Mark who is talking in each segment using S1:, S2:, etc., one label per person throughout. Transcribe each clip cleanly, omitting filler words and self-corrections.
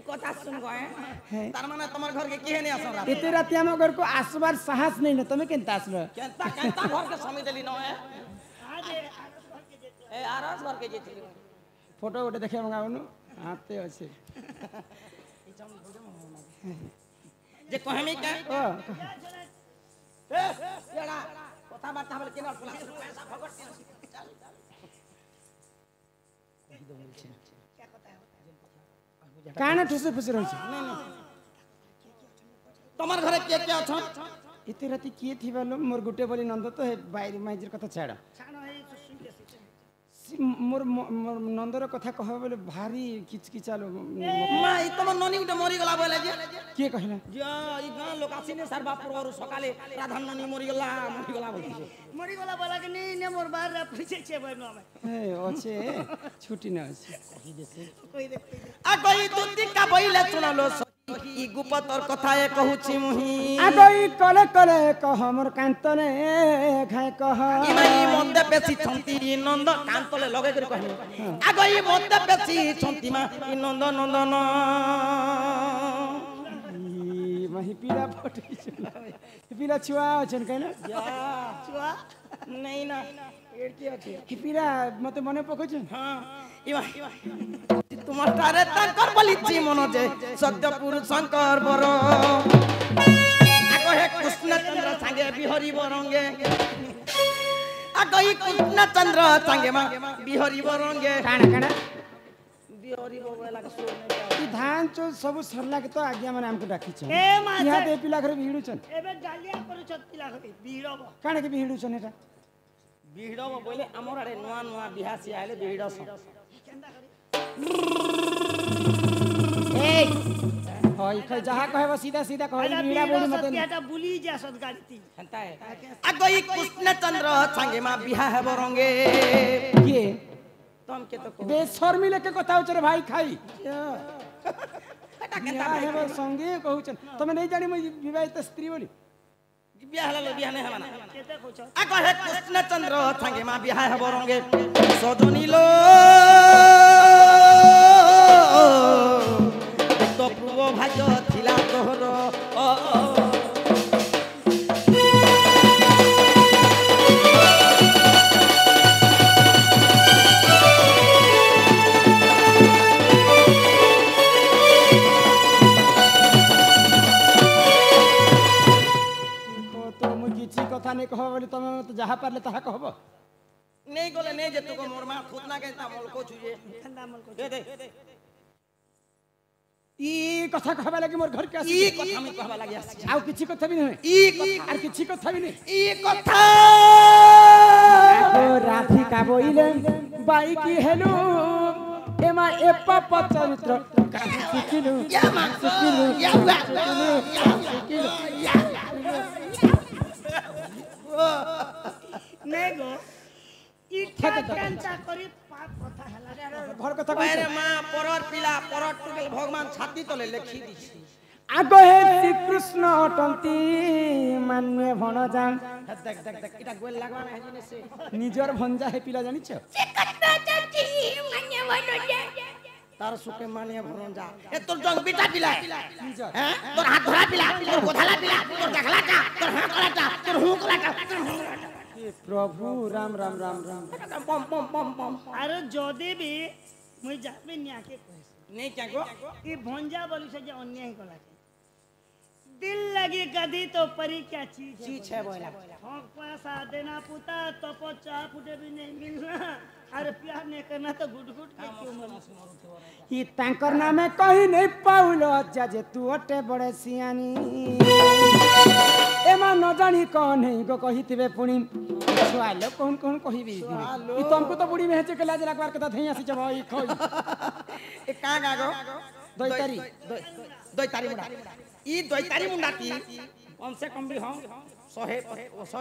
S1: কথা শুন গए तार माने तमर घर के केहे नहीं आसरा
S2: इते राती हम घर को आसबार साहस नहीं न तमे केनता आसलो
S1: केनता केनता घर के समी देली न है ए आरस घर के जेती
S2: फोटो गोटे देखे मंगाउनु हाथे अछि
S1: जे कहमी का
S2: ओ
S1: ए एड़ा কথা বার্তা বলে কেন পলা पैसा भगत चल कहि दो बोलछे क्या কথা है
S2: काना ठुसे फुसे रहछ
S1: नहीं नहीं तमर घरे के अछन
S2: इते राती किए थिबालो मोर गुटे बोली नंद तो हे बाइर माइजर कथा छाड़
S1: छानो है सुन के
S2: मोर नंदर कथा कह बोले भारी किचकिचालो
S1: मा इ तमर ननी उठे मरि गला बोले जे
S2: के कहला
S1: जे इ गां लोक आसीने सार बाप और सकाले राधान ननी मरि गला बोलछे मरि गला बोला के नहीं ने मोर बाहर रे परिचय छे बनो में
S2: ए ओछे छुट्टी न अछि
S1: कहि देसे कोई दे आ गई तुति का बइले सुनलो ई गुपतर कथा ए कहूची मुही
S2: आ गई कले कले कह मोर कांतने खाए कह
S1: ई माई मते बेसी छंती नंद कांतले लगे कर कहनी आ गई मते बेसी छंती मा ई नंद नंदन
S2: ई मही पीला फटे छला पीला छुआ छन कहना
S1: जा छुआ नहीं ना पेड़ की अछि
S2: कि पीला मते मने पको छ
S1: हां ई माई तुम्हार तारे तकर बलिची मन जे सत्य पुरुष शंकर बर आगो हे कृष्ण चंद्र संगे बिहरी बरंगे आगो ही कृष्ण चंद्र संगे मा बिहरी बरंगे
S2: काना
S1: बिहरी बोला के सुन
S2: ई धान चो सब सरला के तो आज्ञा माने हमको डाकी छ
S1: ए मासे
S2: यहाँ दे पिला घर भिडु छन
S1: एबे गालिया करू छ पिला घर बिहड़ब
S2: काना के भिडु छन एटा
S1: बिहड़ब बोले हमर आरे नुआ नुआ बिहा से आइले बिहड़स
S2: ए होय खै जहा कहबो सीधा सीधा कहै मीरा बोली मते
S1: सत्याटा बुली जा सदगारीती हंता है आगो ही कृष्ण चंद्र संगे मा बिहा है बरंगे
S2: के
S1: तुम के तो
S2: बे शर्मी लेके कथा उचरे भाई खाई
S1: एटा
S2: केता हेबो संगे कहू छन तमे नहीं जानी मैं विवाहित स्त्री बोली
S1: बिहा हला बिहा नहीं हमाना केते कहू आगो हे कृष्ण चंद्र संगे मा बिहा है बरंगे सजनी लो तो पूर्व भाग्य थिला तोहर
S2: तो मु किछि कथा नहीं कहबो बोली तमे तो जहा पारले ताहा कहबो
S1: नहीं गले नहीं जे तुको मोर मां खुदना के ता मोल को छुए ठंडा मोल को दे
S2: ई कथा कहबा लागि मोर घर के आसी
S1: ई कथा में कहबा लागि आसी
S2: आउ किछि कथा भी नहीं
S1: ई कथा
S2: आर किछि कथा भी नहीं
S1: ई कथा
S2: ओ राधी का बोइले बाई की हेलो एमा एप्पा चरित्र काहे सिकिलु
S1: या मा
S2: सिकिलु
S1: या नहीं गो ई कांचा करी पाप कथा हला
S2: घर कथा
S1: अरे मां परर पिला परर टुकेल भगवान छाती तले लिखि दिछि
S2: आगो हे श्री कृष्ण अटंती मान्य भणजा
S1: देख देख देख इटा गोल लागवा में हजिने से
S2: निजर भंजा हे पिला जानि छ
S1: तार सुके मानिया भरन जा ए तोर जंग बिटा पिला हैं तोर हाथ धरा पिला तोर गोधाला पिला तोर देखलाटा तोर हाथ कलाटा तोर हु कलाटा
S2: प्रभु राम राम राम राम
S1: पम पम पम पम
S3: अरे जोदे भी मुई जाबे निया के कहस
S1: नहीं क्या गो
S3: ई भंजा बोली से जे अन्याय कला दिल लगी गधी तो परी क्या चीज
S1: है बोला
S3: ठोक पैसा देना पुता तो पचा फुटे भी नहीं मिलना अरे प्यार नहीं करना तो गुट गुट के क्यों मर
S2: ई तांकर नामे कहि नहीं पाउलो अज्जा जे तू अटे बड़े सियानी एमा न जानी कौन है को कहितिबे पुनी छुआलो कौन कौन कहिबी ई तुमको तो बुढ़ी में के लाज लगवार के धैया से जबई खई
S1: ए का गागो
S2: दोइतारी
S1: मुंडा ई दोइतारी मुंडा की कम से कम भी हम 100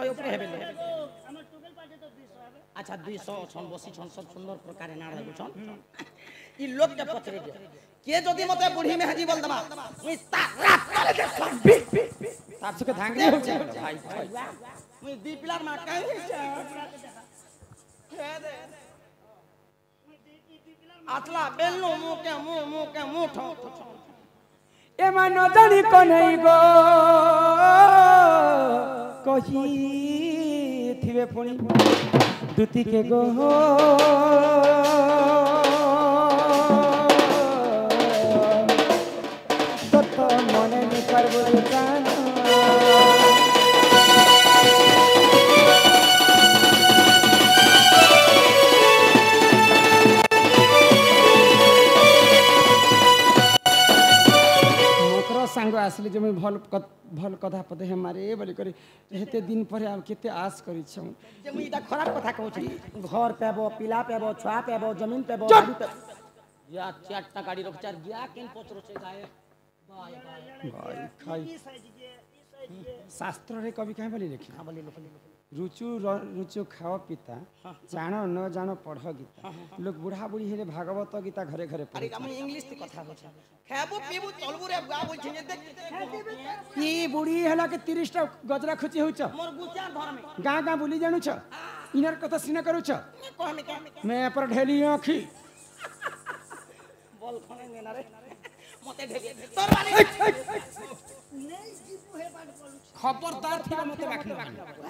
S1: ऊपर हेबे
S3: हमर टुगल पाटे तो 200 आबे
S1: अच्छा 200 छन बसी छन सब सुंदर प्रकार ना रहबो छन ई लोग के पचरे दे के जदी मते बुढ़ी में हाजी बोल दबा मुई तारा तले के सब
S2: तार से धांगली हो जाए भाई
S1: मुई दी पिलार मा काई आतला बेलनो मु के ठो
S2: एमा न जानी कनै गो कही थिबे पुणी दुती के गो तो मने नि करबो जान सांग आसले जे भल कथा पदे हे मारे बोली करे हेते दिन पर आ केते आस करी छ
S1: जे मुई इटा खराब कथा कहू छी घर पेबो पिला पेबो छुआ पेबो जमीन पेबो गाड़ी पे या चारटा गाड़ी रख चार गया केन पचरो छे गाय
S2: भाई खाई शास्त्र रे कवि काहे बोली लिखी
S1: हां बोली लोक
S2: रुचु खाओ पिता जानो न जानो पढ़ गीता लोग बुढ़ा बुढ़ी हेले भागवत गीता घरे घरे पढ़े
S1: अरे हम इंग्लिश ती कथा हो छ खाबो पीबो चलबो रे बुआ बोल छी देख
S2: ई बुढ़ी हला के 30 टा गजरा खुची होछ
S1: मोर गुचार घर में
S2: गां गां बुली जानू छ इनर कथा सिना करू छ
S1: कह में क्या
S2: मैं पर ढेली आँखी
S1: बोल खने नेना रे मते ढेगे तोर वाली
S2: खबरदार थिबा मते बाखन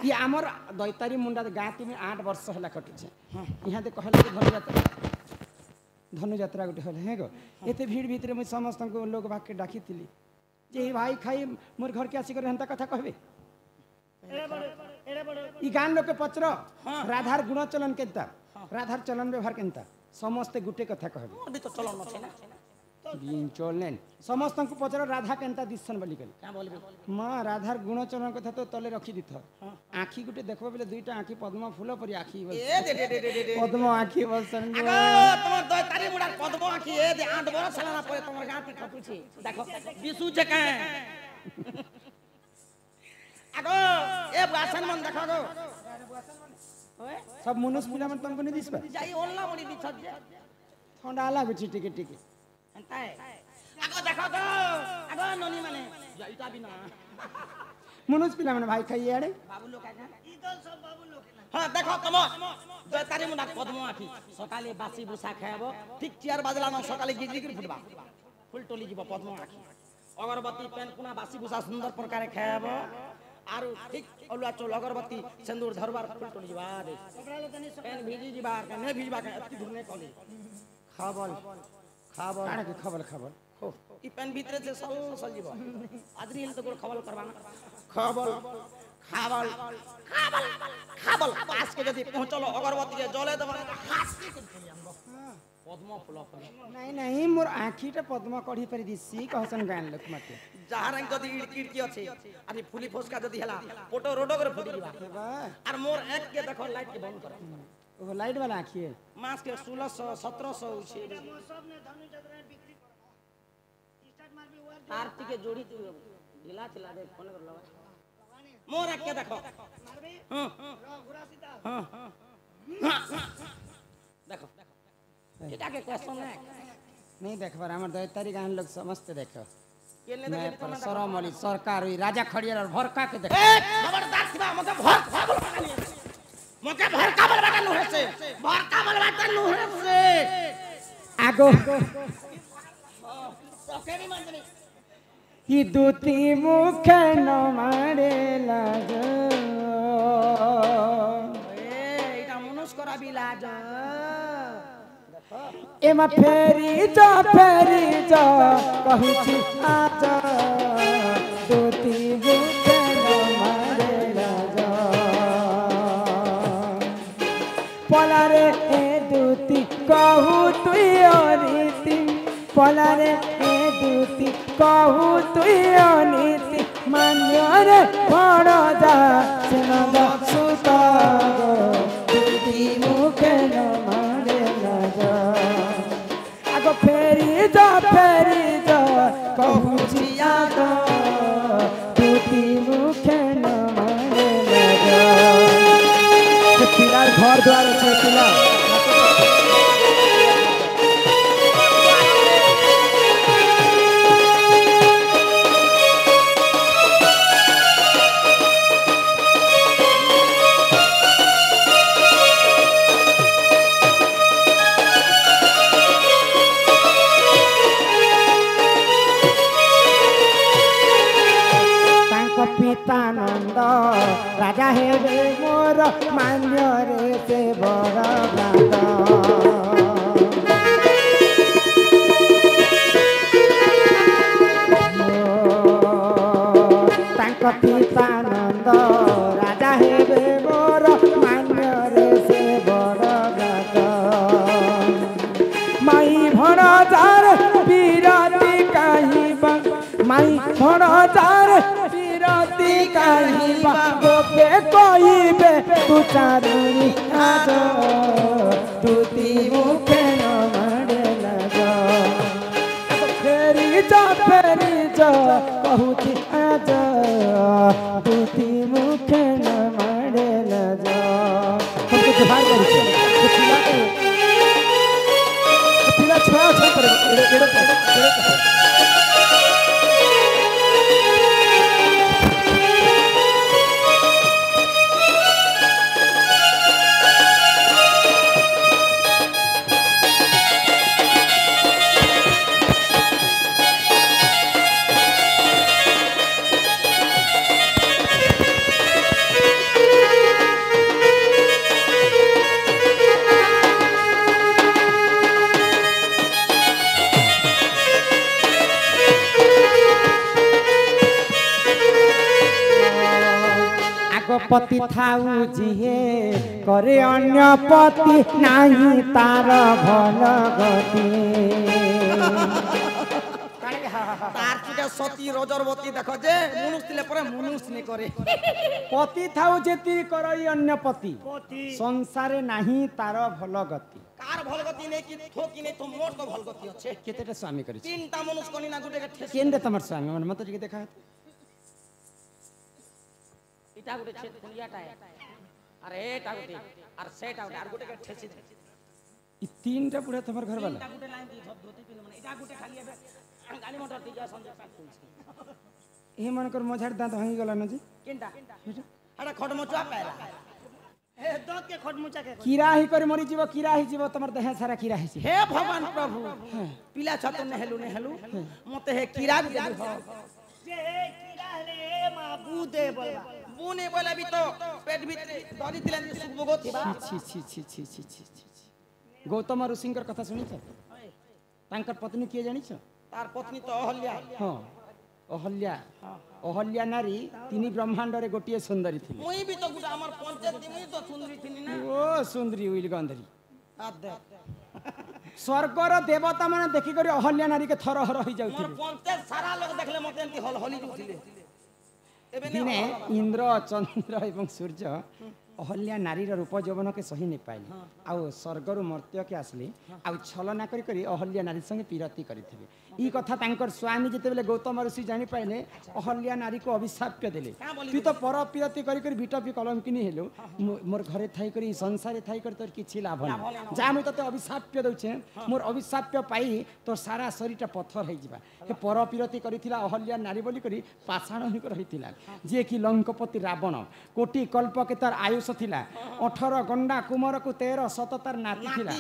S2: ये हमर दैतारी मुंडा गाती में 8 वर्ष हला कटु छे यहाँ दे कहले धनु यात्रा गोटे हले हे गो एते भीड़ भीतर में समस्त को लोग बाके डाकी तिली जे भाई खाई मोर घर के आसी कर हंता कथा कहबे ई गान लोग के पचरो राधार गुण चलन केता राधार चलन व्यवहार केता समस्त गुटे कथा कहबे
S1: अभी तो चलन न छे ना
S2: दिन चलन समस्त को पचरो राधा केता दिसन बोली कल
S1: क्या बोलबे
S2: मां राधार गुण चलन कथा तो तले रखी दिथ आखी गुटे देखबो बेले दुईटा आखी पद्म फूल परी आखी
S1: ए दे
S2: पद्म आखी बसन
S1: आगो तमर दय तारी मुडा पद्म आखी ए दे 8 बरस सालाना परे तमर गाती खटु छी देखो बिसु जे का आगो ए बासन मन देखो गो ओए
S2: सब मनुष्य पिला मन तुमको नहीं दिसबा
S1: जाई ओल्ला मणि दिछत जे
S2: ठंडा लागो छी टिके टिके
S1: एंताए आगो देखो गो आगो ननी माने जाईता बिना
S2: मनुष्य पिला मन भाई खाई आड़े
S1: बाबू लोग का इदल सब बाबू लोग हां देखो तमो दय तारी मुडा पद्म आखी सकाले बासी बुसा खायबो ठीक 4 बजला न सकाले गिजली कर फुटबा फुल टोली जीव पद्म आखी अगरबत्ती पेन कुना बासी बुसा सुंदर प्रकार खायबो आरु ठीक अलुआ चोल अगरबत्ती सिंदूर धरबार फुल टोली जीवा दे पेन भीजी जीवा के ने भीजबा के अति धुने कली खाबल
S2: काना के खबर खबर
S1: हो ई पेन भीतर से सल जीवा आदरी हिल तो गोर खबल करबाना खबल खाबल खाबल खाबल पास के जदी पहुंचलो अगरबत्ती के जले दबा हास के पद्म फूल
S2: नहीं नहीं मोर आखीटा पद्म कढ़ी पर दिसी कहसन गान लोक मते
S1: जहार जदी इड़किड़ की अछि अरे फुली फोसका जदी हला फोटो रोडो कर फुटी जीवा और मोर एक के देखो लाइट के बंद कर
S2: ओ लाइट वाला आखी है
S1: मास के 1600 1700 छै
S3: सब ने धनु जतरा बिक्री कर स्टार्ट मार भी वार
S1: आरती के जोड़ी ढिला चला दे फोन कर लगा मोर एक के देखो
S3: मारबे
S1: हां
S3: घुरा सीधा
S1: हां देखो एटा के क्वेश्चन है
S2: नहीं देखबार हमर दैतारी गान लोग समस्त देखो
S1: केने
S2: मैं
S1: देखे
S2: पर शरम वाली सरकार हुई राजा खड़ियर और भरका के देख
S1: ए खबरदार सिवा मके भर खाबल बानी मके भर काबल बाटा नु है से भर काबल बाटा नु है से
S2: आगो
S1: ओके नहीं माननी
S2: ही दूती मुख न मारे लाग
S1: ए इटा मनुष्य करा बिलाज
S2: एमा फेरी जा कहू छी आज दूती मुख न मारे लाग पलारे ए दूती कहू तुई अनीति पलारे ए दूती कहू तुई अनीति मान्यरे बड़ जा सुनद सुता गो दूती मुख न मारे लाग आगो फेरी जा कहू छी आज दूती मुख न मारे लाग पिलार घर द्वार छे पिलार राजा हेबे मोर मान्य रे से बड़ भ्रात तांक पितानंद राजा हेबे मोर मान्य रे से बड़ भ्रात माई भणजार बिरती काहिबा माई भणजार बिरती काहिबा गोपे कहिबे तू चारुणी आज तुति मुखे न मारे लाग फेरी जा कहूची आज तुति मुखे न मारे लाग हम कुछ बाहर करू पिला छुआ छुआ करे पति थाऊ जिहे करे अन्य पति नाही तार भल गति
S1: तार चुके सती रजरवती देख जे मनुष्य दिले परे मनुष्य ने करे
S2: पति थाऊ जेति करई अन्य पति
S3: पति
S2: संसारे नाही तार भल गति
S1: कार भल गति ने कि ठोकी ने तो मोर तो भल गति अछि
S2: केतेटा स्वामी करी
S1: तीनटा मनुष्य कोनी ना गुटे के ठेस
S2: केंद्र तमर स्वामी मन मत के देखा
S1: इटा गुटे छेद खुलियाटा है अरे एटा गुटे और सेटा गुटे और गुटे के ठेसी
S2: ई तीनटा पुरा तमर घर वाला
S1: इटा गुटे लाइन दी धोती पिन माने इटा गुटे खाली है गाली मोटर दी जा संजय पाक फूल
S2: ए मन कर मझाड़ दांत हई गला न जी
S1: केनटा अरे खडमचुआ पैरा
S3: ए दत के खटमुचा के
S2: कीड़ा ही कर मरी जीव कीड़ा ही जीव तमर देह सारा कीड़ा ही छी
S1: हे भगवान प्रभु पिला छतो नेहलु मते हे कीड़ा भी देबी हो
S3: जे कीड़ा ले माबू दे बोलबा
S1: बुने बोले भी तो पेट भीतर दरी दिले सुबगो थिबा
S2: छी छी छी छी छी छी छी गौतम ऋषिंकर कथा सुनी छ तांकर पत्नी के जानी छ
S1: तार पत्नी तो अहल्या
S2: हां अहल्या अहल्या नारी तिनी ब्रह्मांड रे गोटिए सुंदरी थी
S1: मुई भी तो गुटा हमर पंचायत दिमी तो सुंदरी थिनी ना
S2: ओ सुंदरी उइल गंधरी
S1: आदे
S2: स्वर्गर देवता माने देखि करी अहल्या नारी के थर हर होई
S1: मोर
S2: जाउथिले
S1: पंचायत सारा लोग देखले मते एंती हल हली जुथिले एबे
S2: दिने इंद्र चंद्र एवं सूर्य अहल्या नारीर रूप यौवन के सही नहीं पाइले आउ स्वर्गर मर्त्य के आसली आउ छलना करी करी अहल्या नारी संगे पीरती करिथिबे ई कथा तांकर स्वामी जेते बेले गौतम ऋषि जानि पाइले अहल्या नारी को अभिशाप्य देले तू तो पर पीरती करी करी बिटपी कलम किनी हेलो मोर घरे थाई करी संसारे थाई करी तोर किछि लाभ नै जा मु तते अभिशाप्य दउछे मोर अभिशाप्य पाई तोर सारा शरीरटा पत्थर होई जिबा के पर पीरती करिथिला अहल्या नारी बोली करी पाषाण ही रहिथिला जे कि लंकपति रावण कोटि कल्प के तार आयुष थिला 18 गंडा कुमार को 13 शत तार नाती थिला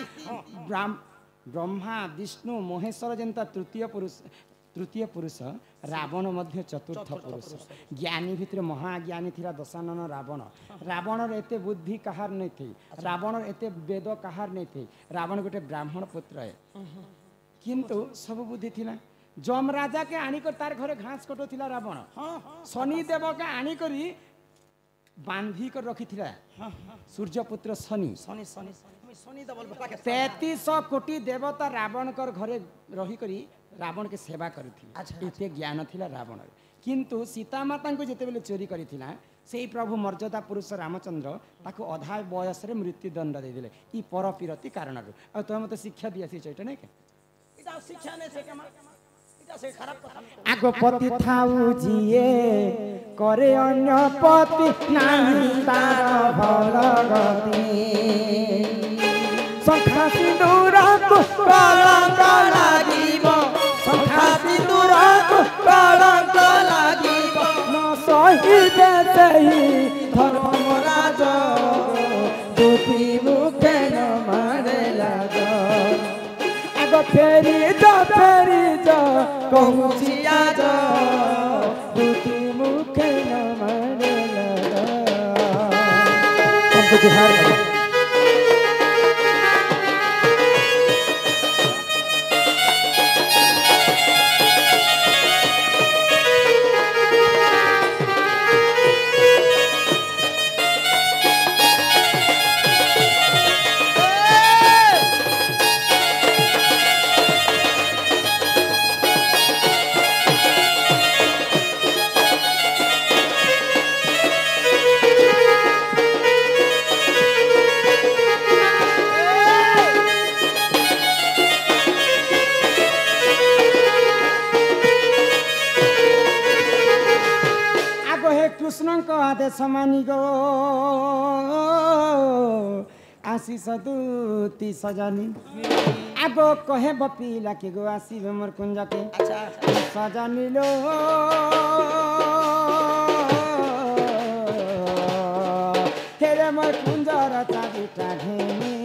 S2: ब्रह्मा विष्णु महेश्वर जनता तृतीय पुरुष रावण मध्य चतुर्थ पुरुष ज्ञानी भितर महाज्ञानी थिला दशानन रावण रावण एते बुद्धि कहार नहीं थी रावण एते वेद कहार नहीं थी रावण गोटे ब्राह्मण पुत्र है किंतु सब बुद्धि थिला जम राजा के आनिकर तार घरे घास कटो थिला रावण शनि देव के आनिकरी बांधी कर रखी थिला सूर्यपुत्र शनि
S1: शनि शनि शनि दबल भला के
S2: 3300 कोटी देवता रावण कर घरे रही करी रावण के सेवा करुथि एते ज्ञान थिला रावण किंतु सीता माता को जेते बेले चोरी करिथिला सेही प्रभु मर्यादा पुरुष रामचंद्र ताको अधा बयस रे मृत्यु दंड दे दिले ई पर पीरती कारण आ तो मते शिक्षा दिया सी चैट नै के
S1: इटा शिक्षा ने से कमा इटा से खराब कथा
S2: आगो पति थाऊ जिए करे अन्य पति नाही तार भल गति सखा सिंदूर को कलंक लागिब सखा सिंदूर को कलंक लागिब न सहिबे सही धर्मराज दुति मुखे न मारे लाग आगो फेरी जा कहूची आज दुति मुखे न मारे लाग आदेश मानी गो आशीष दूती सजानी आगो कहे बपिला के गो आसीबे मोर कुंजा के
S1: अच्छा
S2: सजानी लो हेरे मोर कुंजार चाबिटा घेनी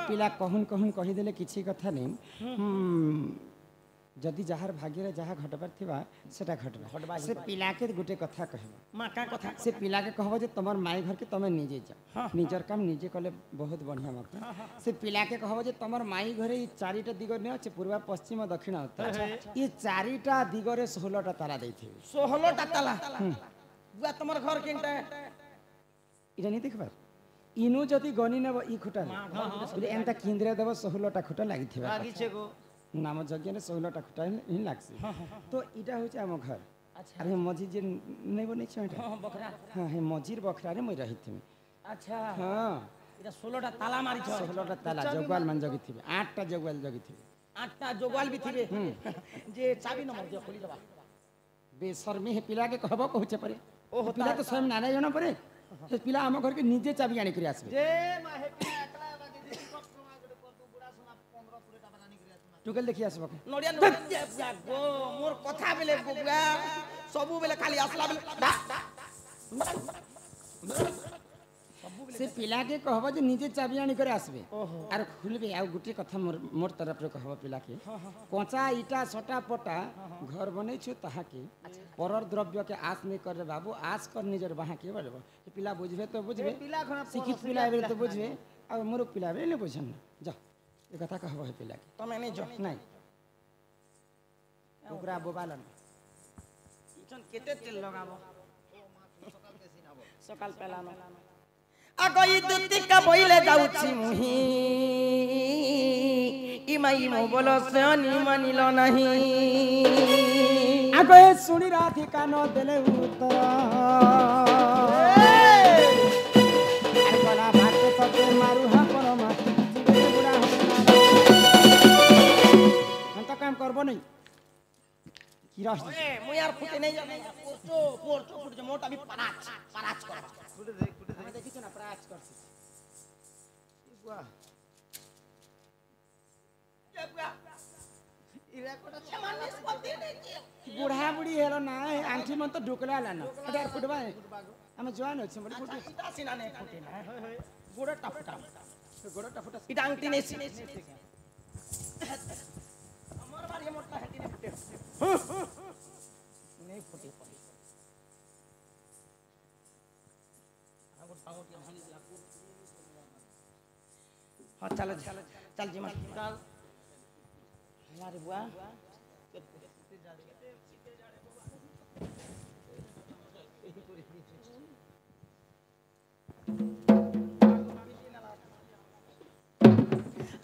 S2: पिला कहन कहन कहीदेले किसी कथा नहीं जदि जहार भाग्य जहाँ घटबार थिबा सेटा घटबा से पिला के गोटे कथा कहबा
S1: माँ का कथा
S2: से पिला के कहबो जे तमर माई घर के तमे निजे जा निजर काम निजे कले बहुत बढ़िया मत से पिला के कहबो जे तमर माई घरे ई चारिटा दिगो ने अछि पूर्व पश्चिम दक्षिण उत्तर ई चारिटा दिगरे 16टा ताला दैथिबे
S1: 16टा ताला बुआ तमर घर केनटा
S2: इटा नहीं देखबार इनु जति गनी नेब ई खुटा बोले एंता केंद्र देव 16टा खुटा लागिथिबा
S1: लागिछे गो
S2: नाम यज्ञ ने 16टा खुटा ही लागसी तो इटा होचे हम घर अरे मझी जे नहीं बनै छै
S1: बकरा
S2: हां हे मझीर बकरा रे मैं रहिथिबे
S1: अच्छा
S2: हां
S1: इटा 16टा ताला मारी छ
S2: 16टा ताला जगवाल मान जगिथिबे 8टा जगवाल जगिथिबे
S1: 8टा जोगवाल भी थिबे जे चाबी नंबर जे खोली दबा
S2: बेशर्मी हे पिला के कहबो कहूचे परे ओ पिला तो स्वयं नारायण परे से पिला हम घर के निजे चाबी आनी करी आसबे
S3: जे माहे पिया एकला बाकी दिस कटमा गडे कतु बुढ़ा सुना 15 20 टा बनानी करी आसमा
S2: टुकल देखि आसबो के
S1: नडिया नडिया गो मोर कथा बेले बुआ सबु बेले खाली आसला बेले
S2: से पिला के कहबो जे निजे चाबी आनी करे आसबे आर खुलबे आ गुटी कथा मोर तरफ रे कहबो पिला के कोचा ईटा सटा पटा घर बनै छु तहा के परर द्रव्य के आस नहीं करे बाबू आस कर निजर वहां के बोलबो पिला बुझबे तो बुझबे
S3: पिला खना
S2: शिक्षित पिला एबे तो बुझबे आ मूर्ख पिला एबे नहीं बुझन जा ए कथा कहबो है पिला के
S1: तमे नहीं जो
S2: नहीं ओकरा बोबालन
S1: इचन केते तेल लगाबो सकाल पेलानो आगई दुती का बोइले जाउछि मुही इमाई मो बोलो से अनि मानिलो नहीं
S2: आगे सुनी राधिका न देले उत्तर गला भात सते मारू हा पर माटी जीवे बुढ़ा हम तो काम करबो नहीं की रास
S1: ए मु यार फुटे नहीं जाने पोर्चो फुट जो मोटा भी पराच कर
S3: फुटे दे
S2: हम देखि छ ना प्राच करछ बुआ
S1: ये बुआ इरा कोटा छमान निष्पत्ति नहीं की
S2: बुढ़ा बुढ़ी हेलो ना आंठी मन तो ढुकला लाना अरे फुटबा हम जवान होछ बड़ी फुटी
S1: इटा सिना नहीं फुटे ना गोड़ा टपटा
S2: गोड़ा टफटा
S1: इटा अंगती नहीं सिने हमर बारी मोटा हटी नहीं फुटे नहीं फुटे पड़ी हाँ चल चल जी चल यार बुआ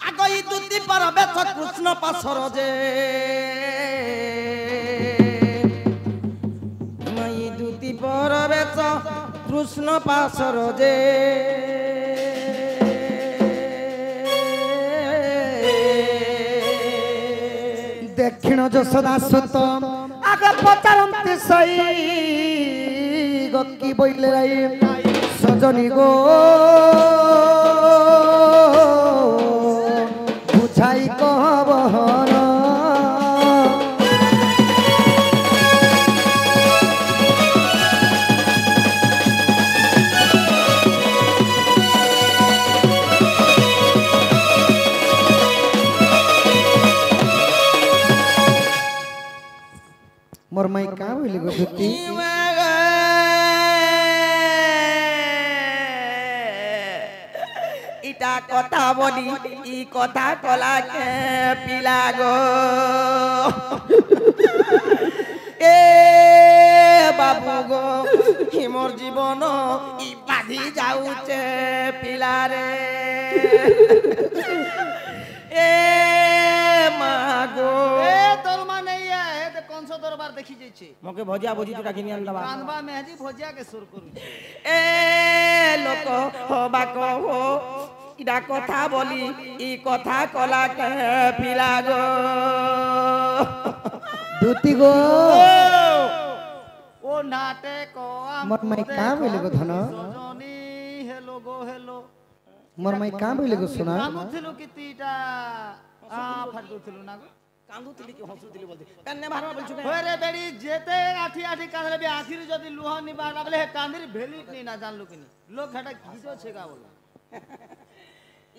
S1: आगई दुती पर बेच कृष्ण पासर जे मई दुती पर बेच कृष्ण पासर जे
S3: दक्षिण जसोदा सुत आगे पचारंती सई गक्की बोइले राई सजनी गो बुझाई कहबहन मोर माई का बोली गो दुती
S1: इटा कथा बनी ई कथा कला के पिला गो ए बाबू गो हिमोर जीवन ई बाधी जाउचे पिला रे
S3: देखी जाइछे
S1: मके भजिया भजी टुटा घिनि आन दबा
S3: कानबा मेहदी भजिया के सुर करू
S1: ए लोक हबा कहो इडा কথা বলি ই কথা কলা কে পিলা গো
S4: দুতি গো
S3: ओ नाटे को
S4: मोर माई का बोले गो धन
S3: जनी हेलो गो हेलो
S4: मोर माई का बोले गो सुना
S3: कानुथिलु कितिटा आ फाटुथिलु ना गो
S1: কান্দুতিলি কি হসুতিলি বলতে কান্নে ভারমা বলছু কে
S3: होय रे बेड़ी जेते आठी आठी कांदले बे आखिर जदी लुहा नि बार बले हे कांदिर भेली नि ना जानलु किनी लोग घाटा गीतो छे का बोला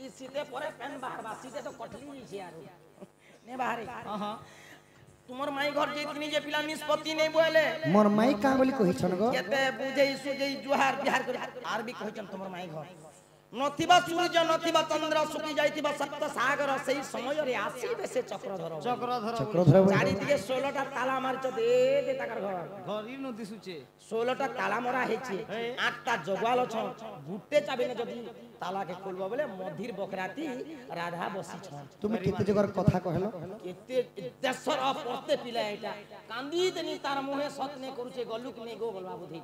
S1: ই সিতে পরে পেন বাহারবা সিতে তো কটলি নিছে আর নে বাহারে
S3: हां
S1: তোমার মাই ঘর যে তিনি যে পিলা নিষ্পত্তি নেই বলে
S4: मोर माई का बोली कहिछन गो
S1: কেতে বুঝেই সুজেই জুহার বিহার করে আর বি কইছন তোমার মাই ঘর নথিবা সূর্য নথিবা চন্দ্র শুকি যাইতিবা সপ্ত সাগর সেই সময়রে আসিবে সে চক্রধর
S3: चक्रधर
S4: चक्रधर
S1: চারিদিকে 16টা তালা মারছ দে দে তাকার ঘর
S3: घरी न दिसुचे
S1: 16টা তালা মরা হয়েছে 8টা জগাল ছ গুটে চাবি না যদি তালাকে খুলবো বলে মধির বকরাতি রাধা বসি ছ
S4: তুমি কেতে জগর কথা কহেলো
S1: কেতে দেশর পড়তে পিলা এটা কান্দি দেনি তার মুহে সতনে করুছে গলুক নে গো বলবা বুঝি